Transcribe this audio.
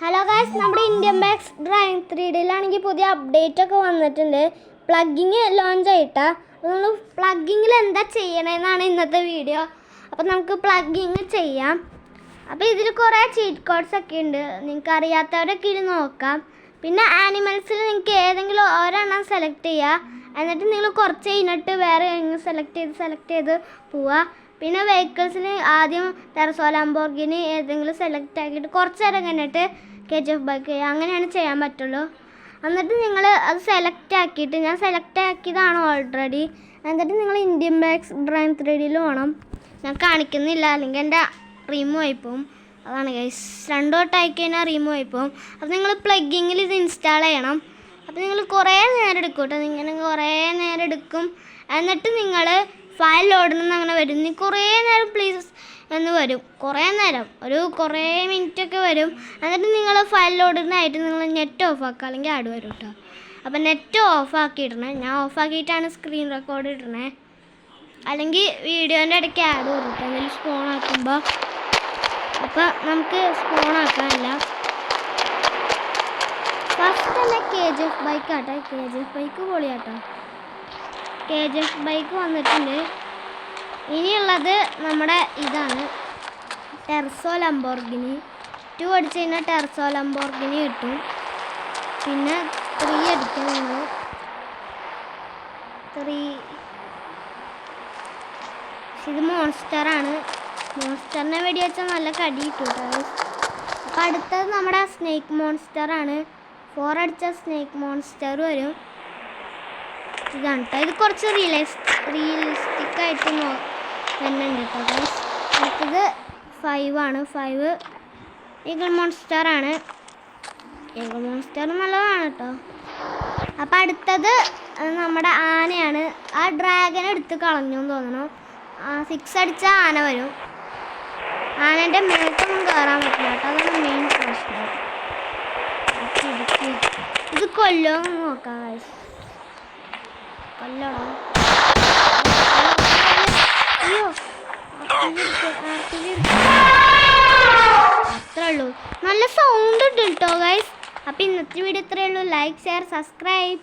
Hello guys, നമ്മുടെ Indian backs driving 3Dയിലാണെങ്കിൽ പുതിയ update ഒക്കെ വന്നിട്ടുണ്ട്. പ്ലഗിങ് ലോഞ്ച് ആയിട്ടാ. നമ്മൾ പ്ലഗിങ്ങിൽ എന്താ ചെയ്യണമെന്നാണ് ഇന്നത്തെ വീഡിയോ. അപ്പോൾ നമുക്ക് പ്ലഗിങ് ചെയ്യാം. അപ്പോൾ ഇതിൽ കുറേ ചീറ്റ് കോഡ്സ് ഒക്കെ ഉണ്ട്. നിങ്ങൾക്ക് അറിയാത്തവരൊക്കെ ഇത് നോക്കാം. പിന്നെ ആനിമൽസിൽ നിങ്ങൾക്ക് ഏതെങ്കിലും ഒരെണ്ണം സെലക്ട് ചെയ്യുക. എന്നിട്ട് നിങ്ങൾ കുറച്ച് കഴിഞ്ഞിട്ട് വേറെ സെലക്ട് ചെയ്ത് പോവുക. പിന്നെ വെഹിക്കിൾസിന് ആദ്യം ടെർസോ ലംബോർഗിനി ഏതെങ്കിലും സെലക്ട് ആക്കിയിട്ട് കുറച്ച് നേരം കഴിഞ്ഞിട്ട് KGF ബൈക്ക് ചെയ്യുക. അങ്ങനെയാണ് ചെയ്യാൻ പറ്റുള്ളൂ. എന്നിട്ട് നിങ്ങൾ അത് സെലക്ട് ആക്കിയിട്ട്, ഞാൻ സെലക്ട് ആക്കിയതാണ് ഓൾറെഡി. എന്നിട്ട് നിങ്ങൾ ഇന്ത്യൻ ബാക്സ് ഡ്രൈവിംഗ് 3Dയിൽ വേണം. ഞാൻ കാണിക്കുന്നില്ല, അല്ലെങ്കിൽ എൻ്റെ റിമൂവ് ആയിപ്പോവും. അതാണ് ഗൈസ്, 2 തൊട്ട് ആയിക്കഴിഞ്ഞാൽ റിമൂവ് ആയിപ്പോവും. അപ്പോൾ നിങ്ങൾ പ്ലഗിങ്ങിൽ ഇത് ഇൻസ്റ്റാൾ ചെയ്യണം. അപ്പോൾ നിങ്ങൾ കുറേ നേരം എടുക്കും കേട്ടോ. ഇങ്ങനെ കുറേ നേരം എടുക്കും. എന്നിട്ട് നിങ്ങൾ ഫയൽ ലോഡെന്ന് അങ്ങനെ വരും. നീ കുറേ നേരം പ്ലീസ് എന്ന് വരും. കുറേ നേരം, കുറേ മിനിറ്റൊക്കെ വരും. എന്നിട്ട് നിങ്ങൾ ഫയൽ ലോഡിനായിട്ട് നിങ്ങൾ നെറ്റ് ഓഫ് ആക്കുക, അല്ലെങ്കിൽ ആഡ് വരും കേട്ടോ. അപ്പോൾ നെറ്റ് ഓഫ് ആക്കിയിടണേ. ഞാൻ ഓഫ് ആക്കിയിട്ടാണ് സ്ക്രീൻ റെക്കോർഡ് ഇടണേ. അല്ലെങ്കിൽ വീഡിയോൻ്റെ ഇടയ്ക്ക് ആഡ് വരും കേട്ടോ എന്തെങ്കിലും സ്പോൺ ആക്കുമ്പോൾ. അപ്പോൾ നമുക്ക് സ്പോൺ ആക്കാനില്ല. ഫസ്റ്റ് തന്നെ KGF ബൈക്ക് ആട്ടോ. KGF ബൈക്ക് പൊളിയാട്ടോ. KGF ബൈക്ക് വന്നിട്ടുണ്ട്. ഇനിയുള്ളത് നമ്മുടെ ഇതാണ്, ടെർസോ ലംബോർഗിനി. 2 അടിച്ച് കഴിഞ്ഞാൽ ടെർസോ ലംബോർഗിനി കിട്ടും. പിന്നെ 3 അടിക്കാം നിങ്ങൾ. 3 ഇത് മോൺസ്റ്ററാണ്. മോൺസ്റ്ററിനെ വെടി വെച്ചാൽ നല്ല കടി കിട്ടും കേട്ടോ. അപ്പോൾ അടുത്തത് നമ്മുടെ സ്നേക്ക് മോൺസ്റ്ററാണ്. 4 അടിച്ചാൽ സ്നേക്ക് മോൺസ്റ്റർ വരും. ഇതാണ് കേട്ടോ. ഇത് കുറച്ച് റിയലിസ്റ്റിക് ആയിട്ട് തന്നെ ഉണ്ട് കേട്ടോ ഗൈസ്. അടുത്തത് 5 ആണ്. 5 ഈഗിൾ മോൺസ്റ്ററാണ്. ഈഗിൾ മോൺസ്റ്റർ നല്ലതാണ് കേട്ടോ. അപ്പോൾ അടുത്തത് നമ്മുടെ ആനയാണ്. ആ ഡ്രാഗൻ എടുത്ത് കളഞ്ഞു എന്ന് തോന്നണു. 6 അടിച്ചാൽ ആന വരും. ആനൻ്റെ മേത്തൊന്നും കയറാൻ പറ്റില്ല കേട്ടോ. അതാണ് മെയിൻ പ്രശ്നം. ഇത് കൊല്ലുമെന്ന് നോക്കാം ഗൈസ്. കൊല്ലണം. അയ്യോ, അത്രേ ഉള്ളൂ. നല്ല സൗണ്ട് ഉണ്ട് കേട്ടോ ഗൈസ്. അപ്പോൾ ഇന്നത്തെ വീഡിയോ ഇത്രയേ ഉള്ളൂ. Like, share, subscribe.